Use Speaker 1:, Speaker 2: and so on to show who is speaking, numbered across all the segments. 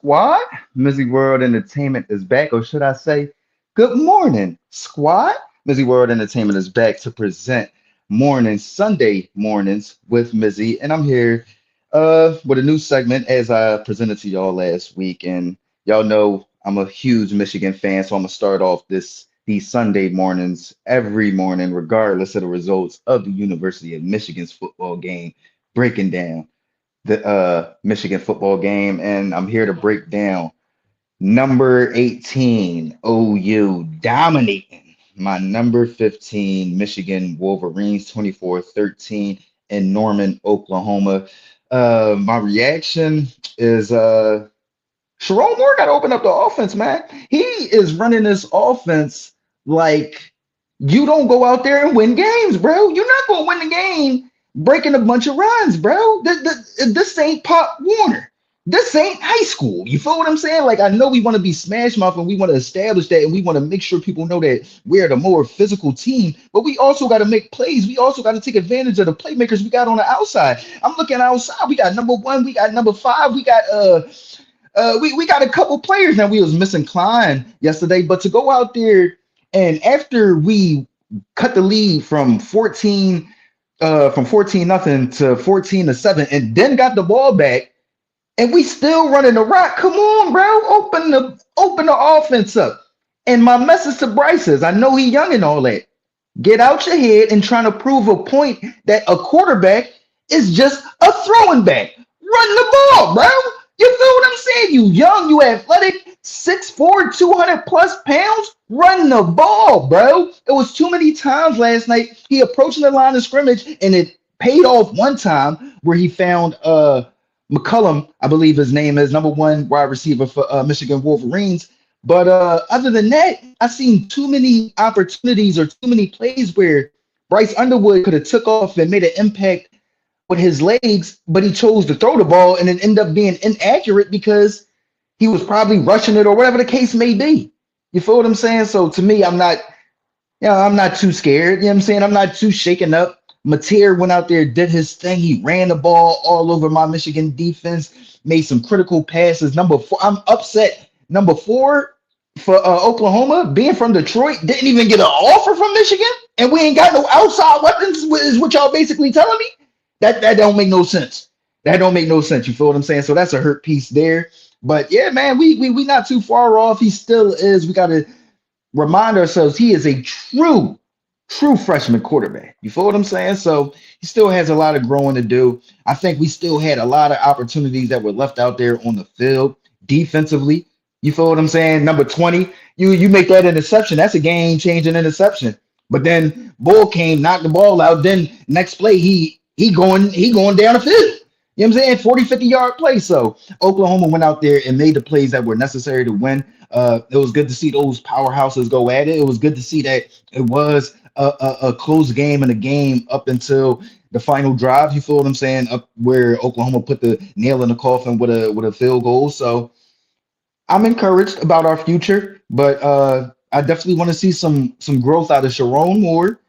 Speaker 1: squad? MizzyWorld Entertainment is back, or should I say, good morning, squad? MizzyWorld Entertainment is back to present Sunday mornings with Mizzy, and I'm here with a new segment as I presented to y'all last week. And y'all know I'm a huge Michigan fan, so I'm gonna start off these Sunday mornings every morning, regardless of the results of the University of Michigan's football game, breaking down the Michigan football game, and I'm here to break down number 18 OU dominating my number 15 Michigan Wolverines 24-13 in Norman, Oklahoma. My reaction is Sharon Moore got to open up the offense, man. He is running this offense like you don't go out there and win games, bro. You're not going to win the game breaking a bunch of runs, bro. This ain't Pop Warner. This ain't high school. You feel what I'm saying? Like, I know we want to be smash mouth and we want to establish that and we want to make sure people know that we're the more physical team, but we also got to make plays. We also got to take advantage of the playmakers we got on the outside. I'm looking outside. We got number one, we got number five, we got a couple players now. We was missing Klein yesterday, but to go out there and after we cut the lead from 14 nothing to 14-7, and then got the ball back, and we still running the rock. Come on, bro, open the offense up. And my message to Bryce is, I know he young and all that. Get out your head and trying to prove a point that a quarterback is just a throwing back. Run the ball, bro. You feel what I'm saying? You young, you athletic, 6'4", 200 plus pounds. Run the ball, bro. It was too many times last night. He approaching the line of scrimmage, and it paid off one time where he found McCullum, I believe his name is, number one wide receiver for Michigan Wolverines. But other than that, I've seen too many opportunities or too many plays where Bryce Underwood could have took off and made an impact with his legs, but he chose to throw the ball and it ended up being inaccurate because he was probably rushing it or whatever the case may be. You feel what I'm saying? So to me, I'm not too scared. You know what I'm saying? I'm not too shaken up. Mateer went out there, did his thing. He ran the ball all over my Michigan defense, made some critical passes. Number four, I'm upset. Number four for Oklahoma, being from Detroit, didn't even get an offer from Michigan, and we ain't got no outside weapons, is what y'all basically telling me? That don't make no sense. That don't make no sense. You feel what I'm saying? So that's a hurt piece there. But yeah, man, we not too far off. He still is. We got to remind ourselves he is a true freshman quarterback. You feel what I'm saying? So he still has a lot of growing to do. I think we still had a lot of opportunities that were left out there on the field defensively. You feel what I'm saying? Number 20, you make that interception. That's a game-changing interception. But then Bull came, knocked the ball out. Then next play, he going down the field. You know what I'm saying? 40, 50-yard play. So Oklahoma went out there and made the plays that were necessary to win. It was good to see those powerhouses go at it. It was good to see that it was a close game and a game up until the final drive. You feel what I'm saying? Up where Oklahoma put the nail in the coffin with a field goal. So I'm encouraged about our future, but I definitely want to see some growth out of Sharon Moore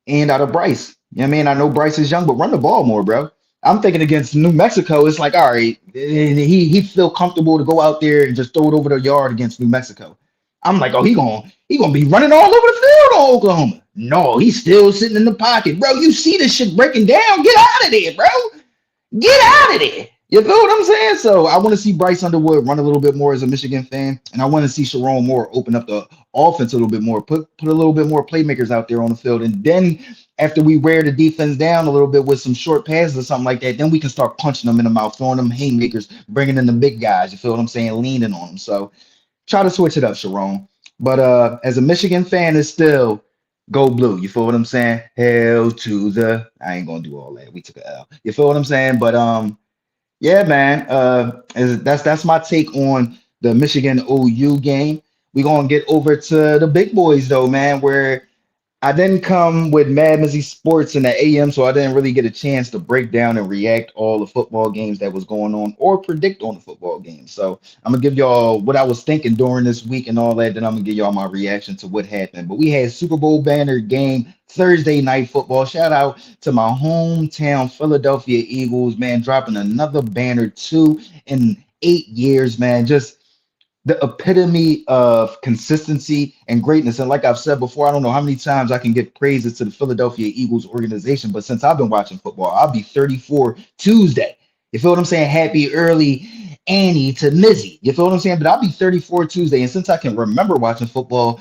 Speaker 1: and out of Bryce. You know what I mean? I know Bryce is young, but run the ball more, bro. I'm thinking against New Mexico, it's like, all right, and he feel comfortable to go out there and just throw it over the yard against New Mexico. I'm like, oh, he gonna be running all over the field on Oklahoma. No, he's still sitting in the pocket, bro. You see this shit breaking down? Get out of there, bro. Get out of there. You feel what I'm saying? So I want to see Bryce Underwood run a little bit more as a Michigan fan, and I want to see Sharon Moore open up the offense a little bit more, put a little bit more playmakers out there on the field, and then after we wear the defense down a little bit with some short passes or something like that, then we can start punching them in the mouth, throwing them haymakers, bringing in the big guys. You feel what I'm saying? Leaning on them. So try to switch it up, Sharon. But as a Michigan fan, it's still go blue. You feel what I'm saying? Hell to the. I ain't gonna do all that. We took a L. You feel what I'm saying? But yeah, man. That's my take on the Michigan OU game. We're gonna get over to the big boys though, man, where I didn't come with Mad Mizzy Sports in the AM, so I didn't really get a chance to break down and react all the football games that was going on or predict on the football games. So I'm gonna give y'all what I was thinking during this week and all that. Then I'm gonna give y'all my reaction to what happened. But we had Super Bowl banner game Thursday night football. Shout out to my hometown Philadelphia Eagles, man, dropping another banner too. And 8 years, man. Just the epitome of consistency and greatness. And like I've said before, I don't know how many times I can give praises to the Philadelphia Eagles organization, but since I've been watching football, I'll be 34 Tuesday. You feel what I'm saying? Happy early Annie to Mizzy. You feel what I'm saying? But I'll be 34 Tuesday. And since I can remember watching football,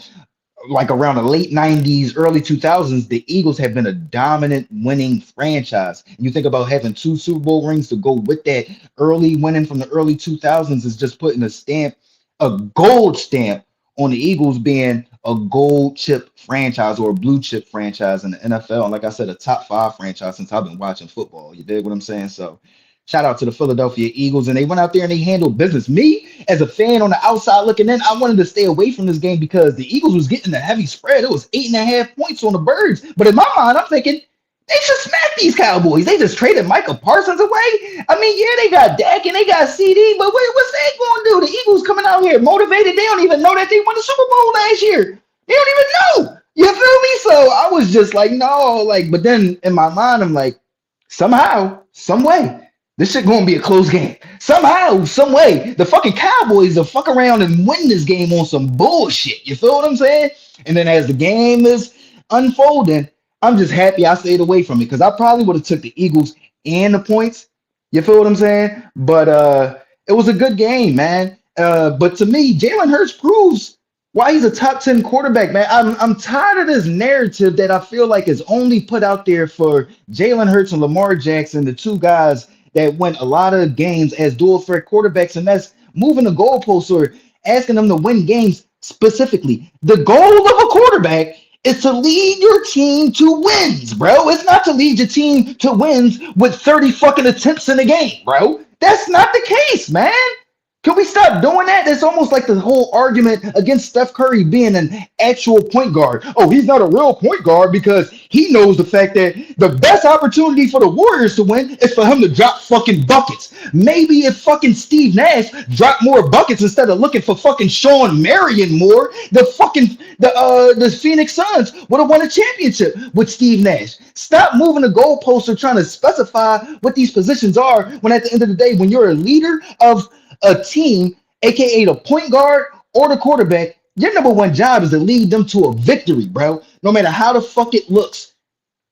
Speaker 1: like around the late 90s, early 2000s, the Eagles have been a dominant winning franchise. And you think about having two Super Bowl rings to go with that early winning from the early 2000s is just putting a stamp, a gold stamp on the Eagles being a gold chip franchise or a blue chip franchise in the NFL. And like I said, a top five franchise since I've been watching football. You dig what I'm saying? So shout out to the Philadelphia Eagles. And they went out there and they handled business. Me, as a fan on the outside looking in, I wanted to stay away from this game because the Eagles was getting a heavy spread. It was 8.5 points on the Birds. But in my mind, I'm thinking they should smack these Cowboys. They just traded Micah Parsons away. I mean, yeah, they got Dak and they got CD, but what's that going to do? The Eagles coming out here motivated. They don't even know that they won the Super Bowl last year. They don't even know. You feel me? So I was just like, no, like, but then in my mind, I'm like, somehow, some way, this shit gonna be a close game. Somehow, some way, the fucking Cowboys will fuck around and win this game on some bullshit. You feel what I'm saying? And then as the game is unfolding, I'm just happy I stayed away from it because I probably would have took the Eagles and the points. You feel what I'm saying? But it was a good game, man. But to me, Jalen Hurts proves why he's a top 10 quarterback, man. I'm tired of this narrative that I feel like is only put out there for Jalen Hurts and Lamar Jackson, the two guys that win a lot of games as dual threat quarterbacks, and that's moving the goalposts or asking them to win games specifically. The goal of a quarterback is to lead your team to wins, bro. It's not to lead your team to wins with 30 fucking attempts in a game, bro. That's not the case, man. Can we stop doing that? It's almost like the whole argument against Steph Curry being an actual point guard. Oh, he's not a real point guard because he knows the fact that the best opportunity for the Warriors to win is for him to drop fucking buckets. Maybe if fucking Steve Nash dropped more buckets instead of looking for fucking Sean Marion more, the Phoenix Suns would have won a championship with Steve Nash. Stop moving the goalposts or trying to specify what these positions are when at the end of the day, when you're a leader of a team, aka the point guard or the quarterback, your number one job is to lead them to a victory, bro. No matter how the fuck it looks.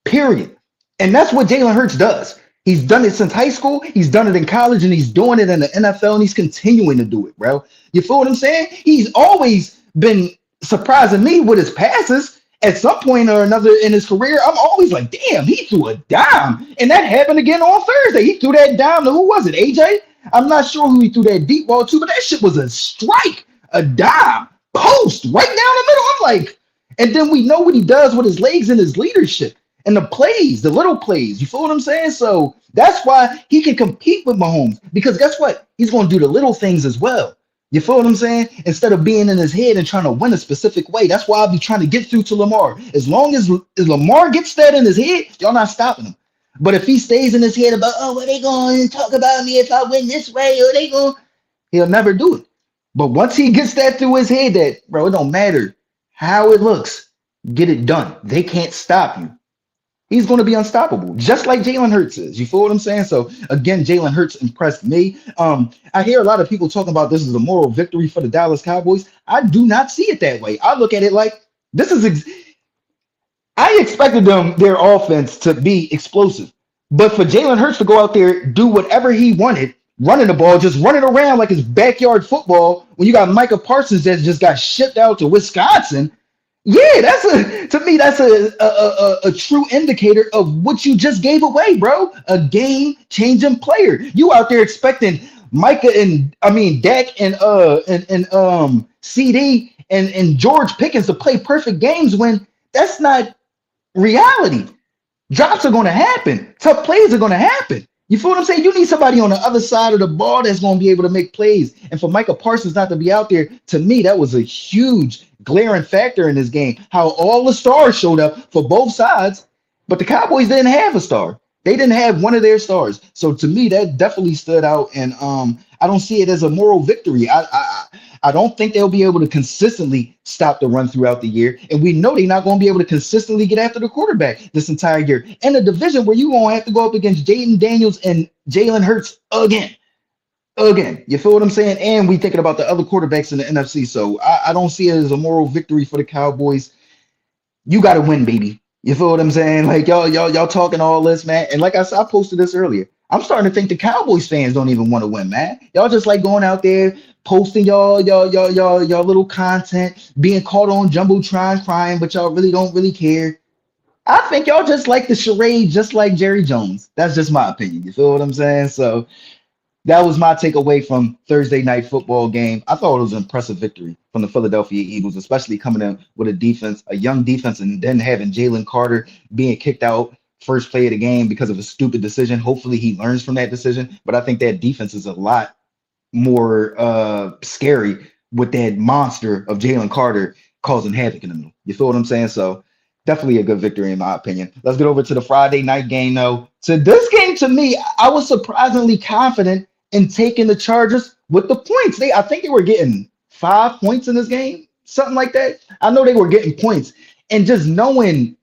Speaker 1: Period. And that's what Jalen Hurts does. He's done it since high school, he's done it in college, and he's doing it in the NFL, and he's continuing to do it, bro. You feel what I'm saying? He's always been surprising me with his passes. At some point or another in his career, I'm always like, damn, he threw a dime. And that happened again on Thursday. He threw that dime to who was it? AJ? I'm not sure who he threw that deep ball to, but that shit was a strike, a dime, post, right down the middle. I'm like, and then we know what he does with his legs and his leadership and the plays, the little plays. You feel what I'm saying? So that's why he can compete with Mahomes because guess what? He's going to do the little things as well. You feel what I'm saying? Instead of being in his head and trying to win a specific way. That's why I'll be trying to get through to Lamar. As long as Lamar gets that in his head, y'all not stopping him. But if he stays in his head about, oh, what they going to talk about me if I win this way, or they going, he'll never do it. But once he gets that through his head that, bro, it don't matter how it looks, get it done. They can't stop you. He's going to be unstoppable, just like Jalen Hurts is. You feel what I'm saying? So, again, Jalen Hurts impressed me. I hear a lot of people talking about this is a moral victory for the Dallas Cowboys. I do not see it that way. I look at it like this is I expected their offense to be explosive. But for Jalen Hurts to go out there, do whatever he wanted, running the ball, just running around like it's backyard football, when you got Micah Parsons that just got shipped out to Wisconsin, yeah, to me, that's a true indicator of what you just gave away, bro. A game-changing player. You out there expecting Dak and CD and George Pickens to play perfect games when that's not reality. Drops are going to happen. Tough plays are going to happen. You feel what I'm saying? You need somebody on the other side of the ball that's going to be able to make plays. And for Micah Parsons not to be out there, to me, that was a huge glaring factor in this game. How all the stars showed up for both sides, but the Cowboys didn't have a star. They didn't have one of their stars. So to me, that definitely stood out. And I don't see it as a moral victory. I don't think they'll be able to consistently stop the run throughout the year. And we know they're not going to be able to consistently get after the quarterback this entire year. In a division where you're going to have to go up against Jaden Daniels and Jalen Hurts again. Again, you feel what I'm saying? And we thinking about the other quarterbacks in the NFC. So I don't see it as a moral victory for the Cowboys. You got to win, baby. You feel what I'm saying? Like y'all talking all this, man. And like I said, I posted this earlier. I'm starting to think the Cowboys fans don't even want to win, man. Y'all just like going out there posting y'all little content, being caught on jumbotron crying, but y'all really don't really care. I think y'all just like the charade, just like Jerry Jones. That's just my opinion. You feel what I'm saying? So that was my takeaway from Thursday night football game. I thought it was an impressive victory from the Philadelphia Eagles, especially coming in with a defense, a young defense, and then having Jalen Carter being kicked out first play of the game because of a stupid decision. Hopefully he learns from that decision. But I think that defense is a lot more scary with that monster of Jalen Carter causing havoc in the middle. You feel what I'm saying? So definitely a good victory in my opinion. Let's get over to the Friday night game though. So this game to me, I was surprisingly confident in taking the Chargers with the points. I think they were getting 5 points in this game, something like that. I know they were getting points. And just knowing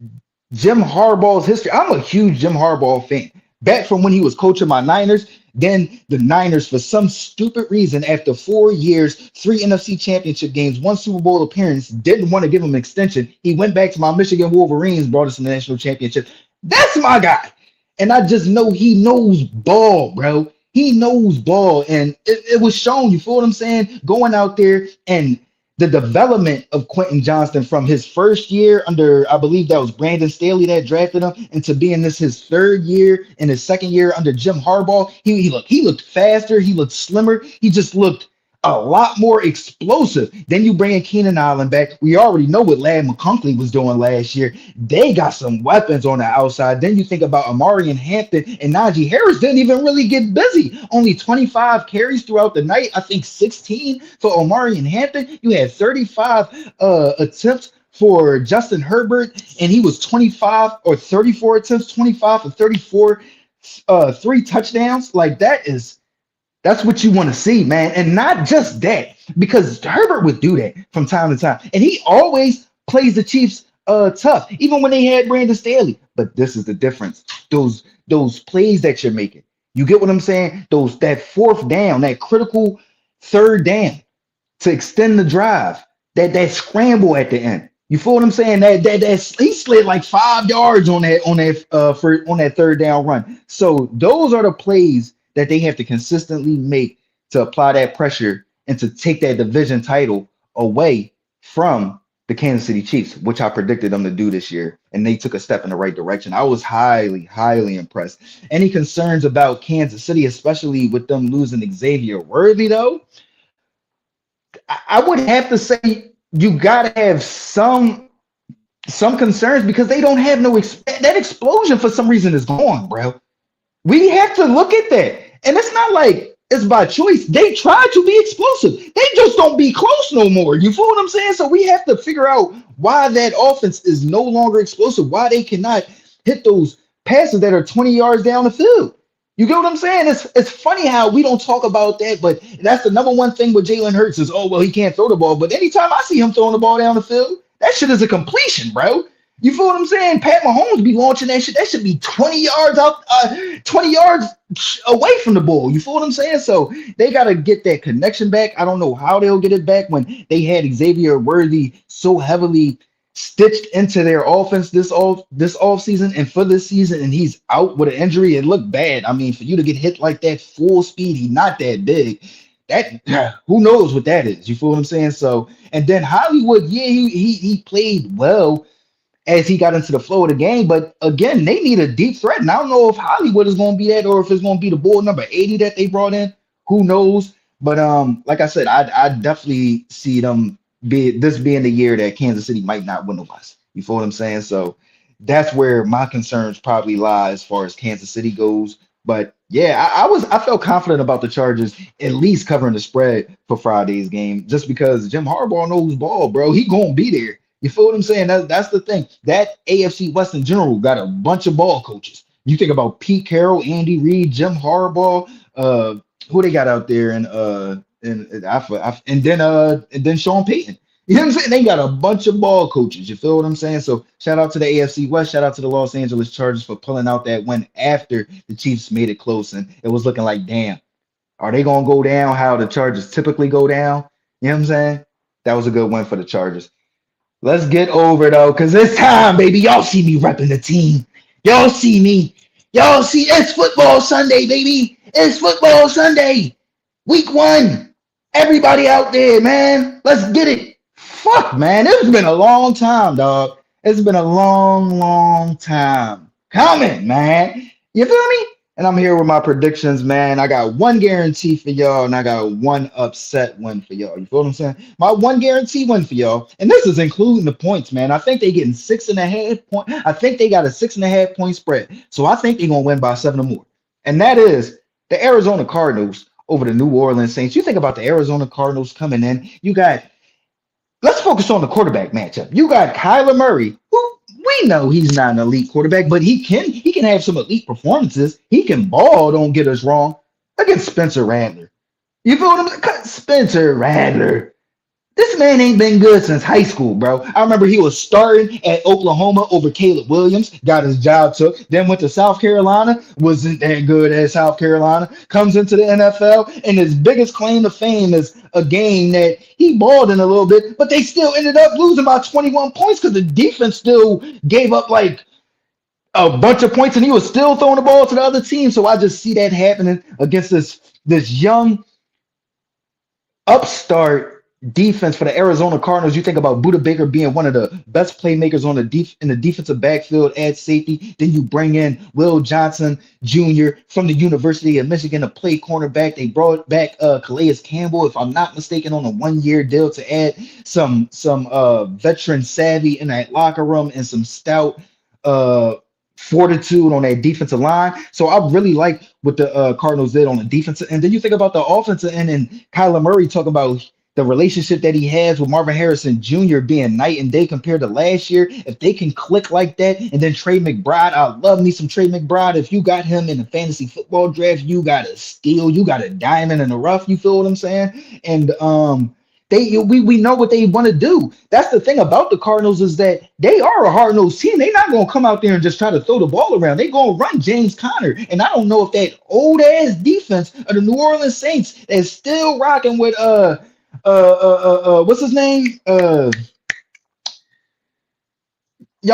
Speaker 1: Jim Harbaugh's history. I'm a huge Jim Harbaugh fan. Back from when he was coaching my Niners, then the Niners, for some stupid reason, after 4 years, three NFC championship games, one Super Bowl appearance, didn't want to give him an extension. He went back to my Michigan Wolverines, brought us in the national championship. That's my guy. And I just know he knows ball, bro. He knows ball. And it was shown, you feel what I'm saying? Going out there and the development of Quentin Johnston from his first year under, I believe that was Brandon Staley that drafted him, into being this his third year and his second year under Jim Harbaugh. He looked faster, he looked slimmer, he just looked a lot more explosive. Then you bring in Keenan Allen back. We already know what Lad McConkey was doing last year. They got some weapons on the outside. Then you think about Amari and Hampton, and Najee Harris didn't even really get busy. Only 25 carries throughout the night. I think 16 for Omari and Hampton. You had 35 attempts for Justin Herbert, and he was 25 or 34 attempts, 25 or 34, 3 touchdowns. Like that's what you want to see, man. And not just that, because Herbert would do that from time to time. And he always plays the Chiefs tough, even when they had Brandon Staley. But this is the difference. Those plays that you're making. You get what I'm saying? That fourth down, that critical third down to extend the drive, that scramble at the end. You feel what I'm saying? That he slid like 5 yards on that third down run. So those are the plays that they have to consistently make to apply that pressure and to take that division title away from the Kansas City Chiefs, which I predicted them to do this year. And they took a step in the right direction. I was highly, highly impressed. Any concerns about Kansas City, especially with them losing Xavier Worthy, though? I would have to say you got to have some concerns because they don't have that explosion for some reason is gone, bro. We have to look at that. And it's not like it's by choice. They try to be explosive. They just don't be close no more. You feel what I'm saying? So we have to figure out why that offense is no longer explosive, why they cannot hit those passes that are 20 yards down the field. You get what I'm saying? It's funny how we don't talk about that, but that's the number one thing with Jalen Hurts is, oh, well, he can't throw the ball. But anytime I see him throwing the ball down the field, that shit is a completion, bro. You feel what I'm saying? Pat Mahomes be launching that shit. That should be 20 yards out, 20 yards away from the ball. You feel what I'm saying? So they got to get that connection back. I don't know how they'll get it back when they had Xavier Worthy so heavily stitched into their offense this off season and for this season, and he's out with an injury. It looked bad. I mean, for you to get hit like that full speed, he's not that big. That who knows what that is? You feel what I'm saying? So, and then Hollywood, yeah, he played well as he got into the flow of the game. But again, they need a deep threat. And I don't know if Hollywood is going to be that or if it's going to be the bull number 80 that they brought in. Who knows? But like I said, I definitely see them this being the year that Kansas City might not win the West. You feel what I'm saying? So that's where my concerns probably lie as far as Kansas City goes. But yeah, I felt confident about the Chargers at least covering the spread for Friday's game, just because Jim Harbaugh knows ball, bro. He gonna be there. You feel what I'm saying? That's the thing. That AFC West in general got a bunch of ball coaches. You think about Pete Carroll, Andy Reid, Jim Harbaugh, who they got out there, and then Sean Payton. You know what I'm saying? They got a bunch of ball coaches. You feel what I'm saying? So shout out to the AFC West. Shout out to the Los Angeles Chargers for pulling out that win after the Chiefs made it close, and it was looking like, damn, Are they gonna go down how the Chargers typically go down? You know what I'm saying? That was a good win for the Chargers. Let's get over though, because it's time, baby. Y'all see me repping the team. Y'all see me. Y'all see it's football Sunday, baby. It's football Sunday. Week 1. Everybody out there, man. Let's get it. Fuck, man. It's been a long time, dog. It's been a long, long time coming, man. You feel me? And I'm here with my predictions, man. I got one guarantee for y'all, and I got one upset win for y'all. You feel what I'm saying? My one guarantee win for y'all, and this is including the points, man. I think they getting 6.5 point. I think they got a 6.5 point spread. So I think they're gonna win by 7 or more. And that is the Arizona Cardinals over the New Orleans Saints. You think about the Arizona Cardinals coming in. Let's focus on the quarterback matchup. You got Kyler Murray, who we know he's not an elite quarterback, but he can have some elite performances. He can ball, don't get us wrong, against Spencer Rattler. You feel what I'm saying? Spencer Rattler. This man ain't been good since high school, bro. I remember he was starting at Oklahoma over Caleb Williams, got his job took, then went to South Carolina, wasn't that good at South Carolina, comes into the NFL, and his biggest claim to fame is a game that he balled in a little bit, but they still ended up losing by 21 points because the defense still gave up like a bunch of points, and he was still throwing the ball to the other team. So I just see that happening against this young upstart defense for the Arizona Cardinals. You think about Buda Baker being one of the best playmakers on in the defensive backfield at safety. Then you bring in Will Johnson Jr. from the University of Michigan to play cornerback. They brought back Calais Campbell, if I'm not mistaken, on a 1-year deal to add some veteran savvy in that locker room and some stout uh fortitude on that defensive line. So I really like what the Cardinals did on the defensive. And then you think about the offensive end and Kyler Murray talking about the relationship that he has with Marvin Harrison Jr. being night and day compared to last year. If they can click like that, and then Trey McBride, I love me some Trey McBride. If you got him in the fantasy football draft, you got a steal, you got a diamond in the rough. You feel what I'm saying? And we know what they want to do. That's the thing about the Cardinals is that they are a hard-nosed team. They're not going to come out there and just try to throw the ball around. They're going to run James Conner. And I don't know if that old-ass defense of the New Orleans Saints is still rocking with what's his name? Y'all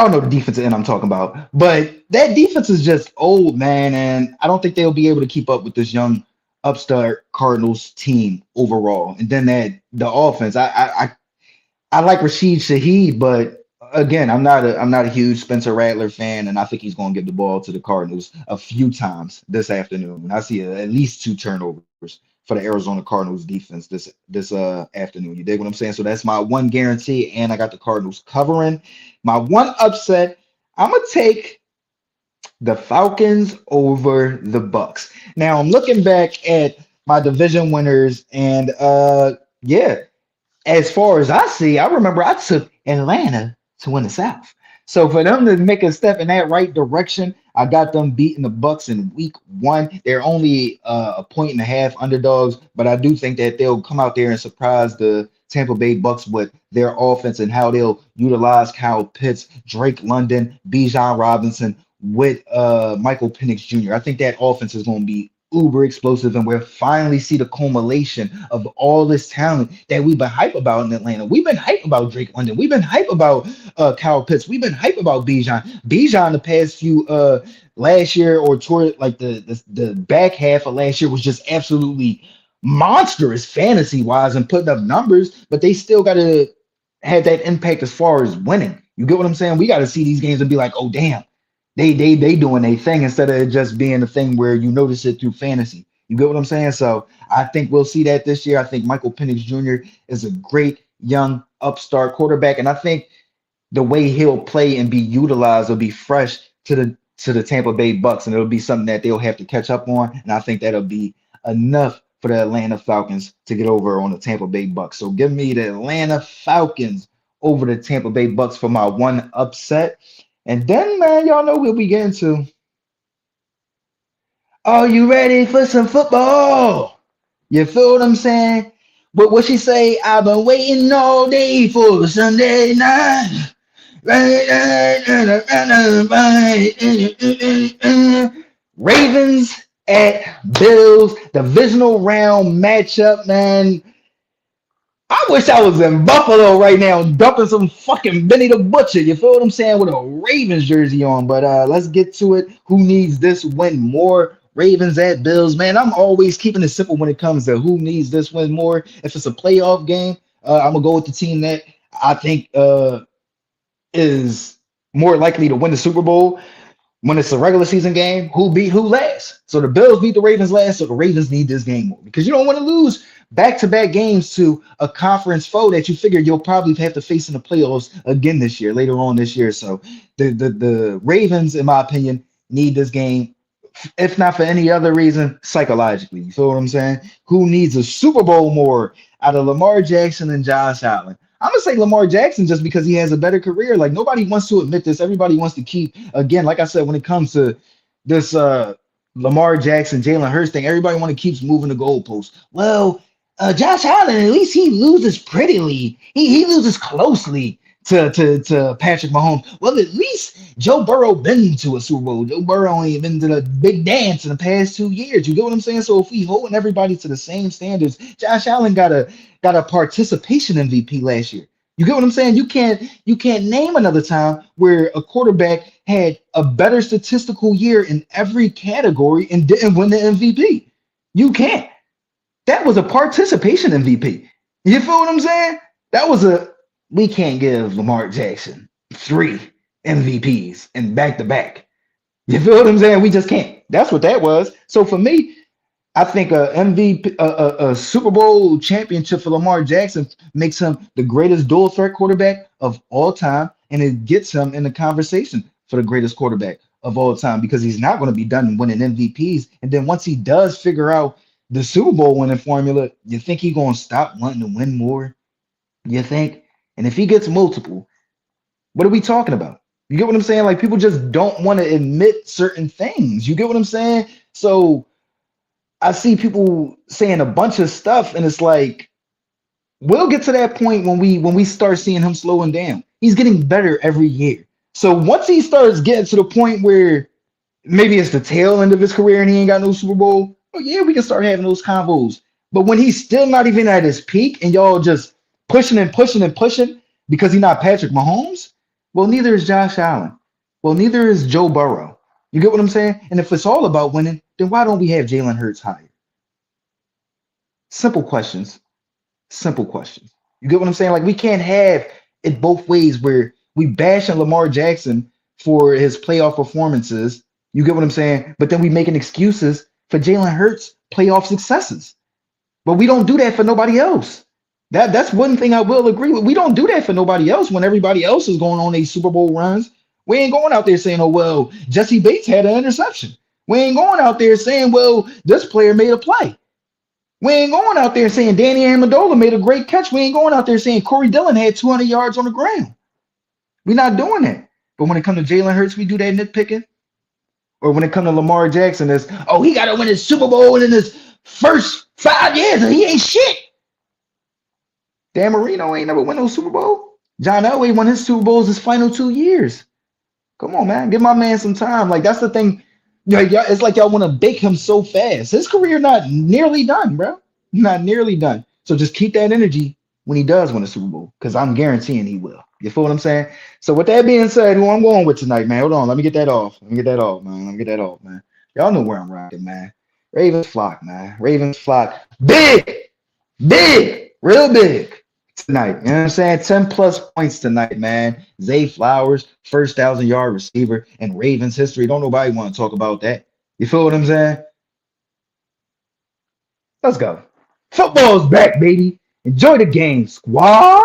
Speaker 1: know the defensive end I'm talking about. But that defense is just old, man, and I don't think they'll be able to keep up with this young upstart Cardinals team overall. And then the offense, I like Rashid Shaheed, but again, I'm not a huge Spencer Rattler fan, and I think he's going to give the ball to the Cardinals a few times this afternoon. I see at least 2 turnovers for the Arizona Cardinals defense this afternoon. You dig what I'm saying? So that's my one guarantee, and I got the Cardinals covering. My one upset, I'm gonna take the Falcons over the Bucks. Now I'm looking back at my division winners, and yeah, as far as I see, I remember I took Atlanta to win the South. So for them to make a step in that right direction, I got them beating the Bucks in week 1. They're only a point and a half underdogs, but I do think that they'll come out there and surprise the Tampa Bay Bucks with their offense and how they'll utilize Kyle Pitts, Drake London, Bijan Robinson with Michael Penix Jr. I think that offense is going to be uber explosive, and we'll finally see the culmination of all this talent that we've been hype about in Atlanta. We've been hype about Drake London. We've been hype about Kyle Pitts. We've been hype about Bijan. Bijan the past few last year or toward like the back half of last year was just absolutely monstrous fantasy wise and putting up numbers, but they still got to have that impact as far as winning. You get what I'm saying? We got to see these games and be like, oh damn. They doing a thing instead of it just being a thing where you notice it through fantasy. You get what I'm saying? So I think we'll see that this year. I think Michael Penix Jr. is a great young upstart quarterback, and I think the way he'll play and be utilized will be fresh to the Tampa Bay Bucks, and it'll be something that they'll have to catch up on. And I think that'll be enough for the Atlanta Falcons to get over on the Tampa Bay Bucks. So give me the Atlanta Falcons over the Tampa Bay Bucks for my one upset. And then, man, y'all know we'll be getting to. Are you ready for some football? You feel what I'm saying? But what she say? I've been waiting all day for Sunday night. Ravens at Bills divisional round matchup, man. I wish I was in Buffalo right now dumping some fucking Benny the Butcher. You feel what I'm saying? With a Ravens jersey on. But let's get to it. Who needs this win more? Ravens at Bills. Man, I'm always keeping it simple when it comes to who needs this win more. If it's a playoff game, I'm gonna go with the team that I think is more likely to win the Super Bowl. When it's a regular season game, who beat who last? So the Bills beat the Ravens last, so the Ravens need this game more because you don't want to lose back-to-back games to a conference foe that you figure you'll probably have to face in the playoffs again this year, later on this year. So the Ravens, in my opinion, need this game, if not for any other reason, psychologically. You feel what I'm saying? Who needs a Super Bowl more out of Lamar Jackson and Josh Allen? I'm gonna say Lamar Jackson just because he has a better career. Like nobody wants to admit this. Everybody wants to keep again, like I said, when it comes to this Lamar Jackson, Jalen Hurts thing, everybody want to keep moving the goalposts. Well, Josh Allen, at least he loses prettily. He loses closely to Patrick Mahomes. Well, at least Joe Burrow been to a Super Bowl. Joe Burrow ain't been to the big dance in the past 2 years. You get what I'm saying? So if we holding everybody to the same standards, Josh Allen got a participation MVP last year. You get what I'm saying? You can't name another time where a quarterback had a better statistical year in every category and didn't win the MVP. You can't. That was a participation MVP. You feel what I'm saying? That was a we can't give Lamar Jackson 3 MVPs and back to back. You feel what I'm saying? We just can't. That's what that was. So for me, I think a MVP, a Super Bowl championship for Lamar Jackson makes him the greatest dual threat quarterback of all time, and it gets him in the conversation for the greatest quarterback of all time because he's not going to be done winning MVPs. And then once he does figure out the Super Bowl winning formula, you think he's going to stop wanting to win more? You think? And if he gets multiple, what are we talking about? You get what I'm saying? Like people just don't want to admit certain things. You get what I'm saying? So I see people saying a bunch of stuff, and it's like we'll get to that point when we start seeing him slowing down. He's getting better every year. So once he starts getting to the point where maybe it's the tail end of his career and he ain't got no Super Bowl, oh yeah, we can start having those combos. But when he's still not even at his peak and y'all just pushing and pushing and pushing because he's not Patrick Mahomes, well, neither is Josh Allen. Well, neither is Joe Burrow. You get what I'm saying? And if it's all about winning, then why don't we have Jalen Hurts higher? Simple questions. Simple questions. You get what I'm saying? Like we can't have it both ways where we bash on Lamar Jackson for his playoff performances. You get what I'm saying? But then we making excuses for Jalen Hurts' playoff successes. But we don't do that for nobody else. That's one thing I will agree with. We don't do that for nobody else when everybody else is going on these Super Bowl runs. We ain't going out there saying, oh, well, Jesse Bates had an interception. We ain't going out there saying, well, this player made a play. We ain't going out there saying Danny Amendola made a great catch. We ain't going out there saying Corey Dillon had 200 yards on the ground. We're not doing that. But when it comes to Jalen Hurts, we do that nitpicking. Or when it comes to Lamar Jackson, it's, oh, he got to win his Super Bowl in his first 5 years and he ain't shit. Dan Marino ain't never won no Super Bowl. John Elway won his Super Bowls his final 2 years. Come on, man. Give my man some time. Like, that's the thing. It's like y'all want to bake him so fast. His career not nearly done, bro. Not nearly done. So just keep that energy when he does win a Super Bowl, because I'm guaranteeing he will. You feel what I'm saying? So with that being said, who I'm going with tonight, man. Hold on. Let me get that off. Man. Y'all know where I'm rocking, man. Ravens flock, man. Ravens flock. Big, real big tonight. You know what I'm saying? 10 plus points tonight, man. Zay Flowers, first 1,000-yard receiver in Ravens history. Don't nobody want to talk about that. You feel what I'm saying? Let's go. Football's back, baby. Enjoy the game, squad.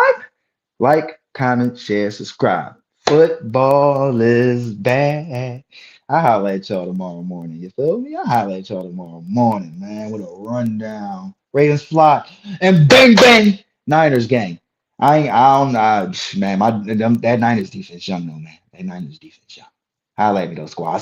Speaker 1: Like, comment, share, subscribe. Football is back. I'll holler at y'all tomorrow morning. You feel me? I'll holler at y'all tomorrow morning, man, with a rundown. Ravens flock and bang, bang. Niners gang. I don't know, man. That Niners defense young though, man. That Niners defense young. Holla at me though, squad.